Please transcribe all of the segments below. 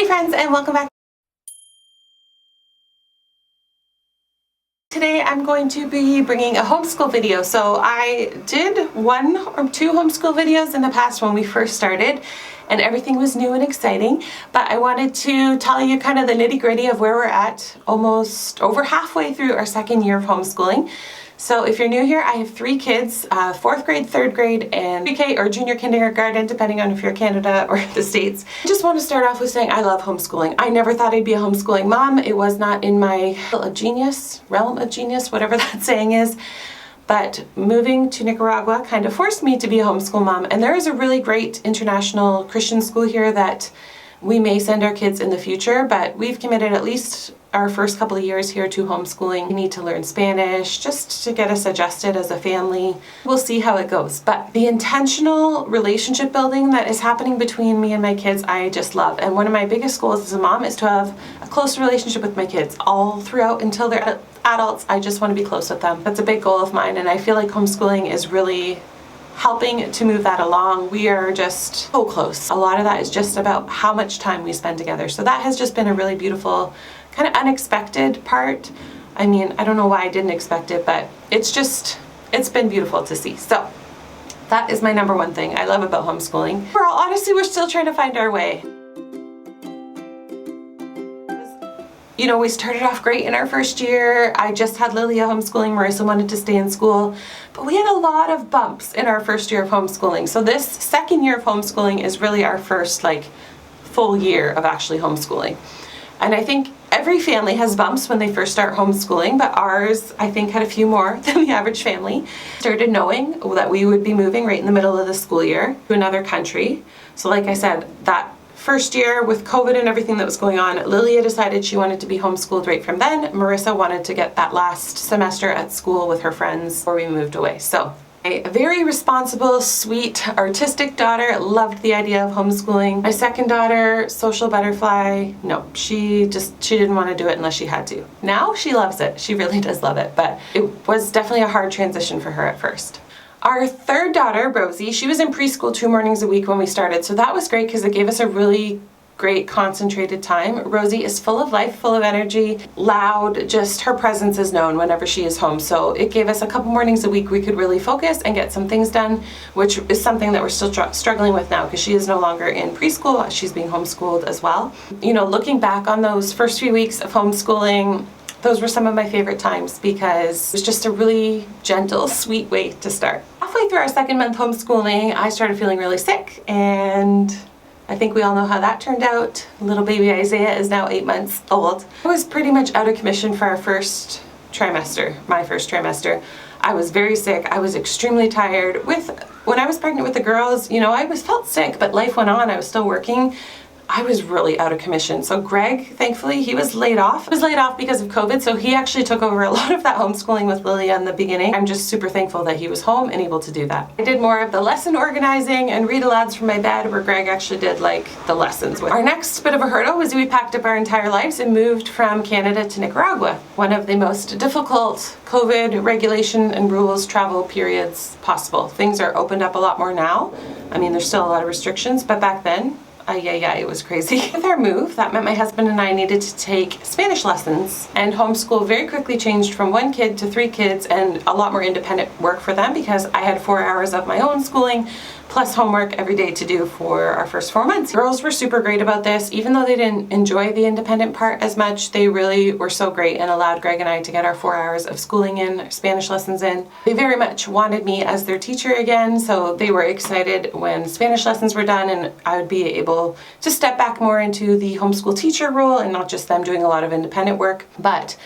friends, and welcome back. Today I'm going to be bringing a homeschool video. So I did 1 or 2 homeschool videos in the past when we first started, and everything was new and exciting, but I wanted to tell you kind of the nitty-gritty of where we're at, almost over halfway through our 2nd year of homeschooling. So if you're new here, I have 3 kids, 4th grade, 3rd grade, and pre-K or junior kindergarten, depending on if you're Canada or the States. I just want to start off with saying I love homeschooling. I never thought I'd be a homeschooling mom. It was not in my realm of genius, whatever that saying is. But moving to Nicaragua kind of forced me to be a homeschool mom. And there is a really great international Christian school here that we may send our kids in the future, but we've committed at least our first couple of years here to homeschooling. We need to learn Spanish just to get us adjusted as a family. We'll see how it goes. But the intentional relationship building that is happening between me and my kids, I just love. And one of my biggest goals as a mom is to have a close relationship with my kids all throughout until they're adults. I just want to be close with them. That's a big goal of mine, and I feel like homeschooling is really helping to move that along. We are just so close. A lot of that is just about how much time we spend together. So that has just been a really beautiful, kind of unexpected part. I mean, I don't know why I didn't expect it, but it's been beautiful to see. So that is my number one thing I love about homeschooling. Honestly, we're still trying to find our way. You know, we started off great in our first year. I just had Lilia homeschooling. Marissa wanted to stay in school. But we had a lot of bumps in our first year of homeschooling. So this 2nd year of homeschooling is really our first full year of actually homeschooling. And I think every family has bumps when they first start homeschooling, but ours, I think, had a few more than the average family. Started knowing that we would be moving right in the middle of the school year to another country. So like I said, that first year with COVID and everything that was going on, Lilia decided she wanted to be homeschooled right from then. Marissa wanted to get that last semester at school with her friends before we moved away. So a very responsible, sweet, artistic daughter loved the idea of homeschooling. My second daughter, social butterfly, no, she didn't want to do it unless she had to. Now she loves it. She really does love it, but it was definitely a hard transition for her at first. Our 3rd daughter, Rosie, she was in preschool 2 mornings a week when we started, so that was great because it gave us a really great concentrated time. Rosie is full of life, full of energy, loud, just her presence is known whenever she is home. So it gave us a couple mornings a week we could really focus and get some things done, which is something that we're still struggling with now because she is no longer in preschool. She's being homeschooled as well. You know, looking back on those first few weeks of homeschooling, those were some of my favorite times because it was just a really gentle, sweet way to start. Halfway through our 2nd month homeschooling, I started feeling really sick, and I think we all know how that turned out. Little baby Isaiah is now 8 months old. I was pretty much out of commission for our first trimester, my first trimester. I was very sick. I was extremely tired. When I was pregnant with the girls, you know, I felt sick, but life went on. I was still working. I was really out of commission. So Greg, thankfully, he was laid off. He was laid off because of COVID, so he actually took over a lot of that homeschooling with Lilia in the beginning. I'm just super thankful that he was home and able to do that. I did more of the lesson organizing and read alouds from my bed, where Greg actually did the lessons. Our next bit of a hurdle was we packed up our entire lives and moved from Canada to Nicaragua. One of the most difficult COVID regulation and rules travel periods possible. Things are opened up a lot more now. I mean, there's still a lot of restrictions, but back then, it was crazy. With our move, that meant my husband and I needed to take Spanish lessons, and homeschool very quickly changed from 1 kid to 3 kids and a lot more independent work for them because I had 4 hours of my own schooling plus homework every day to do for our first 4 months. Girls were super great about this. Even though they didn't enjoy the independent part as much, they really were so great and allowed Greg and I to get our 4 hours of schooling in, Spanish lessons in. They very much wanted me as their teacher again, so they were excited when Spanish lessons were done and I would be able to step back more into the homeschool teacher role and not just them doing a lot of independent work. But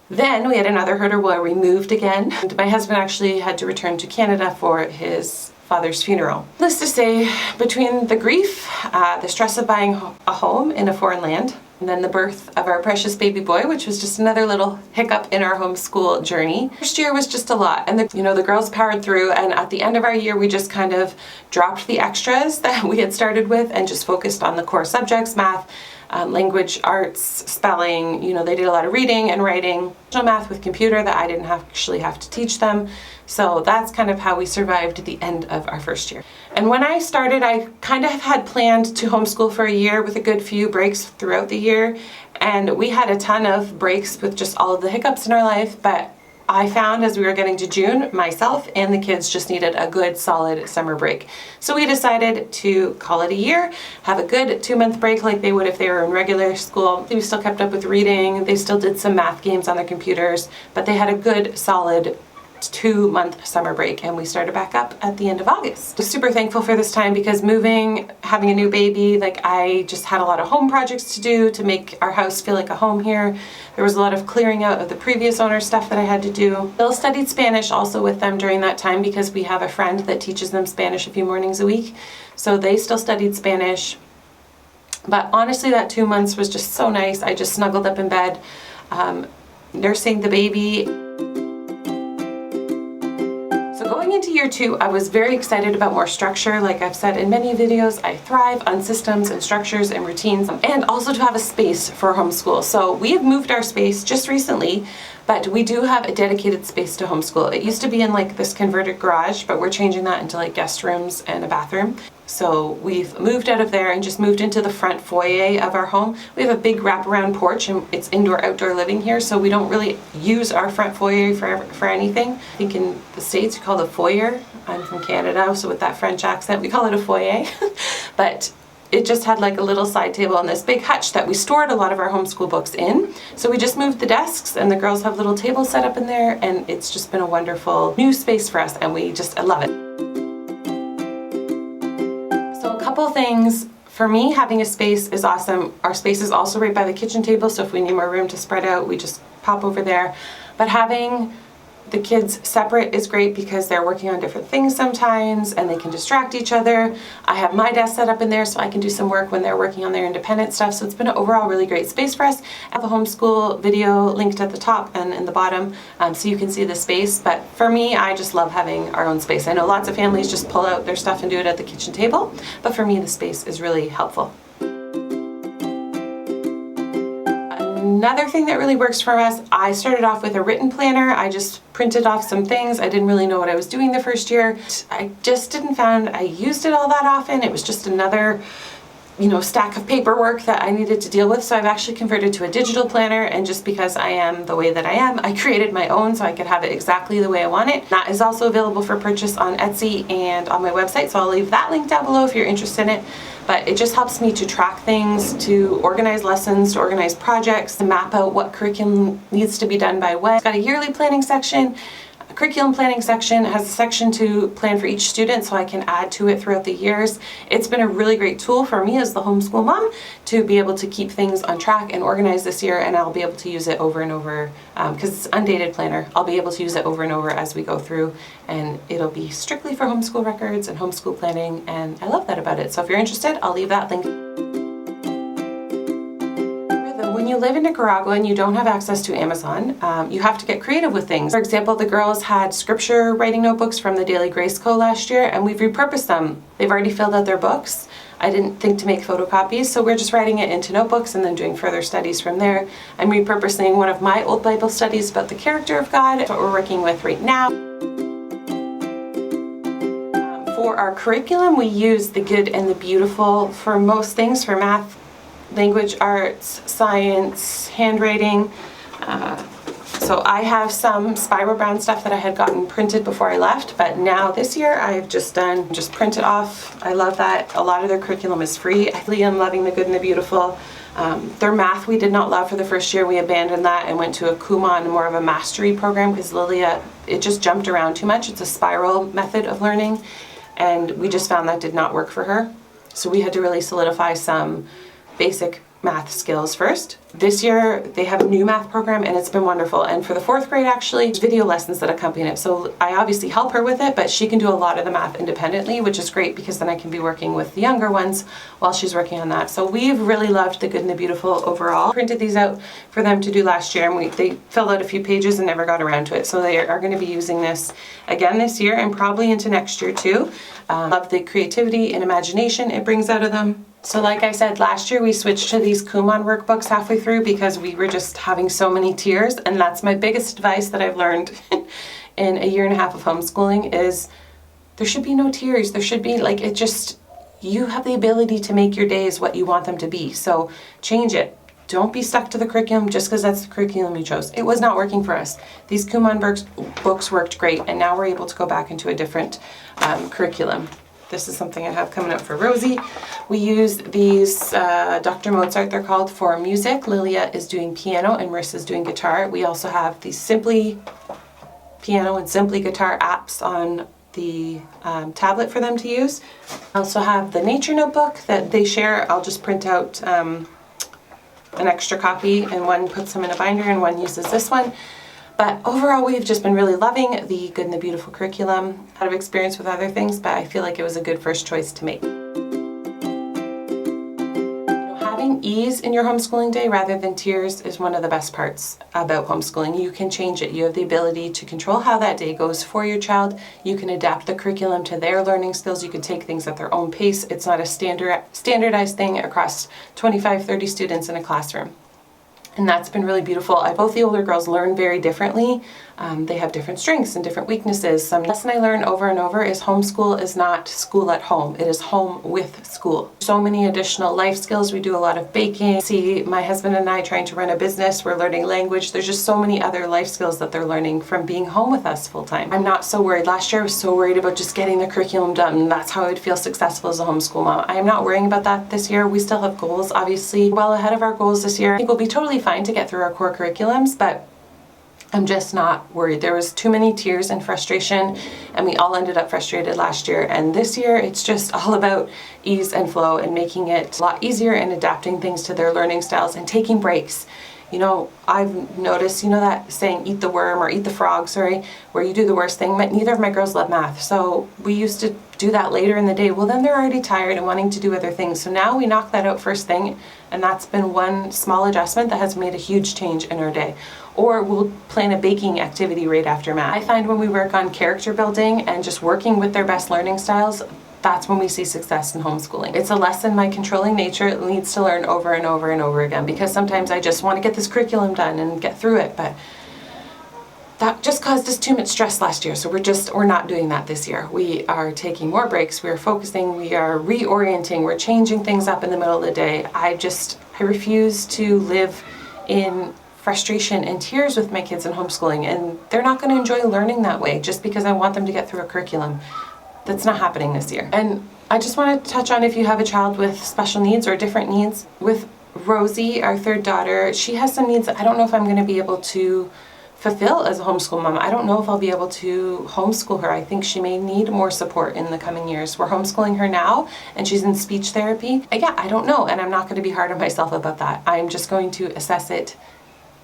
then we had another hurdle where we moved again. And my husband actually had to return to Canada for his father's funeral. Needless to say, between the grief, the stress of buying a home in a foreign land, and then the birth of our precious baby boy, which was just another little hiccup in our homeschool journey. First year was just a lot, and the girls powered through, and at the end of our year we just kind of dropped the extras that we had started with and just focused on the core subjects, math, language arts, spelling, they did a lot of reading and writing, math with computer that I didn't actually have to teach them. So that's kind of how we survived the end of our first year. And when I started, I kind of had planned to homeschool for a year with a good few breaks throughout the year. And we had a ton of breaks with just all of the hiccups in our life, but I found as we were getting to June, myself and the kids just needed a good solid summer break. So we decided to call it a year, have a good 2-month break like they would if they were in regular school. We still kept up with reading, they still did some math games on their computers, but they had a good solid 2-month summer break, and we started back up at the end of August. I'm super thankful for this time because moving, having a new baby, I just had a lot of home projects to do to make our house feel like a home here. There was a lot of clearing out of the previous owner's stuff that I had to do. Bill studied Spanish also with them during that time because we have a friend that teaches them Spanish a few mornings a week. So they still studied Spanish. But honestly, that 2 months was just so nice. I just snuggled up in bed, nursing the baby. Going into year 2, I was very excited about more structure. Like I've said in many videos, I thrive on systems and structures and routines, and also to have a space for homeschool. So we have moved our space just recently, but we do have a dedicated space to homeschool. It used to be in this converted garage, but we're changing that into guest rooms and a bathroom. So we've moved out of there and just moved into the front foyer of our home. We have a big wraparound porch and it's indoor-outdoor living here, so we don't really use our front foyer for anything. I think in the States you call it a foyer. I'm from Canada, so with that French accent we call it a foyer. But it just had a little side table and this big hutch that we stored a lot of our homeschool books in. So we just moved the desks and the girls have little tables set up in there, and it's just been a wonderful new space for us, and I love it. Couple things. For me, having a space is awesome. Our space is also right by the kitchen table, so if we need more room to spread out, we just pop over there. But having the kids separate is great because they're working on different things sometimes and they can distract each other. I have my desk set up in there so I can do some work when they're working on their independent stuff. So it's been an overall really great space for us. I have a homeschool video linked at the top and in the bottom so you can see the space. But for me, I just love having our own space. I know lots of families just pull out their stuff and do it at the kitchen table, but for me, the space is really helpful. Another thing that really works for us, I started off with a written planner. I just printed off some things. I didn't really know what I was doing the first year. I just didn't find I used it all that often. It was just another stack of paperwork that I needed to deal with. So I've actually converted to a digital planner, and just because I am the way that I am, I created my own so I could have it exactly the way I want it. That is also available for purchase on Etsy and on my website, so I'll leave that link down below if you're interested in it. But it just helps me to track things, to organize lessons, to organize projects, to map out what curriculum needs to be done by when. It's got a yearly planning section, a curriculum planning section, has a section to plan for each student so I can add to it throughout the years. It's been a really great tool for me as the homeschool mom to be able to keep things on track and organized this year, and I'll be able to use it over and over because it's an undated planner. I'll be able to use it over and over as we go through, and it'll be strictly for homeschool records and homeschool planning, and I love that about it. So if you're interested, I'll leave that link. When you live in Nicaragua and you don't have access to Amazon, you have to get creative with things. For example, the girls had scripture writing notebooks from the Daily Grace Co. last year, and we've repurposed them. They've already filled out their books. I didn't think to make photocopies, so we're just writing it into notebooks and then doing further studies from there. I'm repurposing one of my old Bible studies about the character of God. That's what we're working with right now. For our curriculum, we use the good and the beautiful for most things, for math, language arts, science, handwriting. So I have some spiral bound stuff that I had gotten printed before I left, but now this year I've just printed off. I love that. A lot of their curriculum is free. I'm loving the good and the beautiful. Their math we did not love for the first year. We abandoned that and went to a Kumon, more of a mastery program, because Lilia, it just jumped around too much. It's a spiral method of learning, and we just found that did not work for her. So we had to really solidify some basic math skills first. This year they have a new math program and it's been wonderful, and for the 4th grade actually, video lessons that accompany it. So I obviously help her with it, but she can do a lot of the math independently, which is great because then I can be working with the younger ones while she's working on that. So we've really loved the good and the beautiful overall. Printed these out for them to do last year, and they filled out a few pages and never got around to it. So they are going to be using this again this year and probably into next year too. Love the creativity and imagination it brings out of them. So like I said, last year we switched to these Kumon workbooks halfway through because we were just having so many tiers, and that's my biggest advice that I've learned in a year and a half of homeschooling is there should be no tiers. There should be you have the ability to make your days what you want them to be. So change it. Don't be stuck to the curriculum just because that's the curriculum you chose. It was not working for us. These Kumon books worked great, and now we're able to go back into a different curriculum. This is something I have coming up for Rosie. We use these Dr. Mozart, they're called, for music. Lilia is doing piano and Marissa's doing guitar. We also have these Simply Piano and Simply Guitar apps on the tablet for them to use. I also have the nature notebook that they share. I'll just print out an extra copy, and one puts them in a binder and one uses this one. But overall, we've just been really loving the Good and the Beautiful curriculum. Out of experience with other things, but I feel like it was a good first choice to make. Having ease in your homeschooling day rather than tiers is one of the best parts about homeschooling. You can change it. You have the ability to control how that day goes for your child. You can adapt the curriculum to their learning skills. You can take things at their own pace. It's not a standardized thing across 25, 30 students in a classroom. And that's been really beautiful. Both the older girls learn very differently. They have different strengths and different weaknesses. Some lesson I learn over and over is homeschool is not school at home. It is home with school. So many additional life skills. We do a lot of baking. See my husband and I trying to run a business. We're learning language. There's just so many other life skills that they're learning from being home with us full time. I'm not so worried. Last year I was so worried about just getting the curriculum done. And that's how I'd feel successful as a homeschool mom. I am not worrying about that this year. We still have goals, obviously, well ahead of our goals this year. I think we'll be totally fine to get through our core curriculums, but I'm just not worried. There was too many tears and frustration, and we all ended up frustrated last year. And this year, it's just all about ease and flow and making it a lot easier and adapting things to their learning styles and taking breaks. You know, I've noticed, you know that saying, eat the worm or eat the frog, where you do the worst thing. Neither of my girls love math. So we used to do that later in the day. Well, then they're already tired and wanting to do other things. So now we knock that out first thing. And that's been one small adjustment that has made a huge change in our day. Or we'll plan a baking activity right after math. I find when we work on character building and just working with their best learning styles, that's when we see success in homeschooling. It's a lesson my controlling nature needs to learn over and over and over again, because sometimes I just want to get this curriculum done and get through it, but that just caused us too much stress last year. So we're not doing that this year. We are taking more breaks, we are focusing, we are reorienting, we're changing things up in the middle of the day. I refuse to live in frustration and tears with my kids in homeschooling, and they're not going to enjoy learning that way just because I want them to get through a curriculum. That's not happening this year. And I just want to touch on, if you have a child with special needs or different needs. With Rosie, our third daughter, she has some needs that I don't know if I'm going to be able to fulfill as a homeschool mom. I don't know if I'll be able to homeschool her. I think she may need more support in the coming years. We're homeschooling her now, and she's in speech therapy. I don't know, and I'm not going to be hard on myself about that. I'm just going to assess it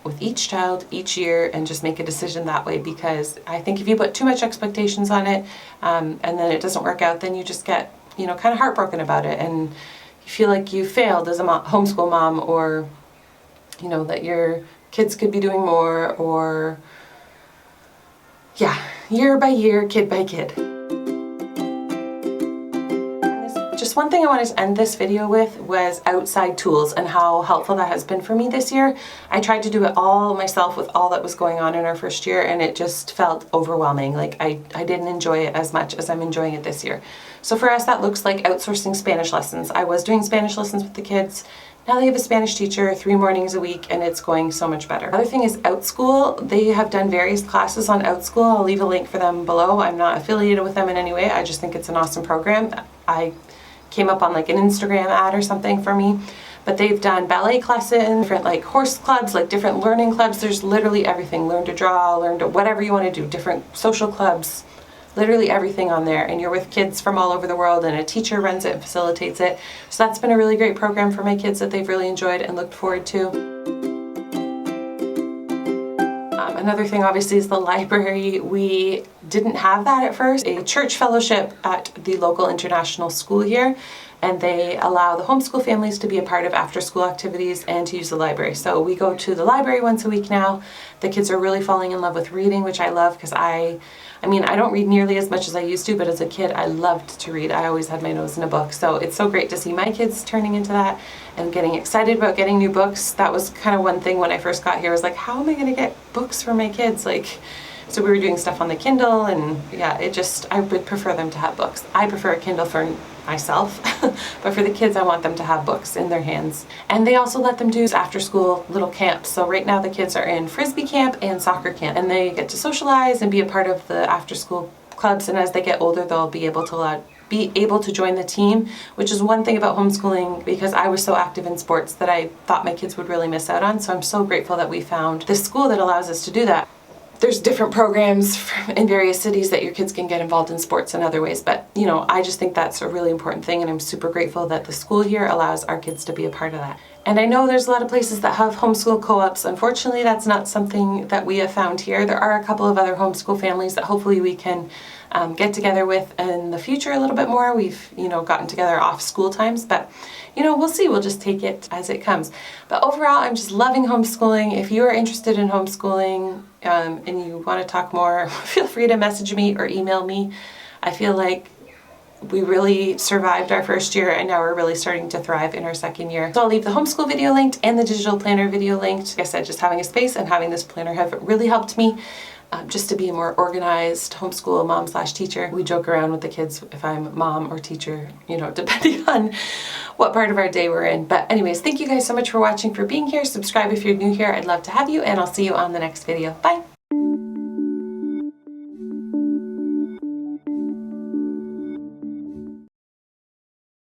with each child each year and just make a decision that way, because I think if you put too much expectations on it and then it doesn't work out, then you just get kind of heartbroken about it, and you feel like you failed as a homeschool mom, or that your kids could be doing more, or year by year, kid by kid. Just one thing I wanted to end this video with was outside tools and how helpful that has been for me this year. I tried to do it all myself with all that was going on in our first year, and it just felt overwhelming. Like I didn't enjoy it as much as I'm enjoying it this year. So for us, that looks like outsourcing Spanish lessons. I was doing Spanish lessons with the kids. Now they have a Spanish teacher 3 mornings a week, and it's going so much better. Another thing is OutSchool. They have done various classes on OutSchool. I'll leave a link for them below. I'm not affiliated with them in any way. I just think it's an awesome program. I came up on like an Instagram ad or something for me, but they've done ballet classes, different like horse clubs, like different learning clubs. There's literally everything. Learn to draw, learn to whatever you want to do, different social clubs, literally everything on there. And you're with kids from all over the world, and a teacher runs it and facilitates it. So that's been a really great program for my kids that they've really enjoyed and looked forward to. Another thing obviously is the library. We didn't have that at first. A church fellowship at the local international school here, and they allow the homeschool families to be a part of after-school activities and to use the library. So we go to the library once a week now. The kids are really falling in love with reading, which I love because I don't read nearly as much as I used to, but as a kid I loved to read. I always had my nose in a book. So it's so great to see my kids turning into that and getting excited about getting new books. That was kind of one thing when I first got here. I was like, how am I going to get books for my kids? So we were doing stuff on the Kindle, and yeah, I would prefer them to have books. I prefer a Kindle for myself, but for the kids I want them to have books in their hands. And they also let them do after school little camps. So right now the kids are in Frisbee camp and soccer camp, and they get to socialize and be a part of the after school clubs, and as they get older they'll be able to join the team, which is one thing about homeschooling, because I was so active in sports that I thought my kids would really miss out on. So I'm so grateful that we found this school that allows us to do that. There's different programs in various cities that your kids can get involved in sports in other ways, but I just think that's a really important thing, and I'm super grateful that the school here allows our kids to be a part of that. And I know there's a lot of places that have homeschool co-ops. Unfortunately, that's not something that we have found here. There are a couple of other homeschool families that hopefully we can get together with in the future a little bit more. We've gotten together off school times, but we'll see. We'll just take it as it comes. But overall, I'm just loving homeschooling. If you are interested in homeschooling and you want to talk more, feel free to message me or email me. I feel like we really survived our first year, and now we're really starting to thrive in our second year. So I'll leave the homeschool video linked and the digital planner video linked. Like I said, just having a space and having this planner have really helped me just to be a more organized homeschool mom/teacher. We joke around with the kids if I'm mom or teacher, depending on what part of our day we're in. But anyways, thank you guys so much for watching, for being here. Subscribe if you're new here. I'd love to have you, and I'll see you on the next video. Bye.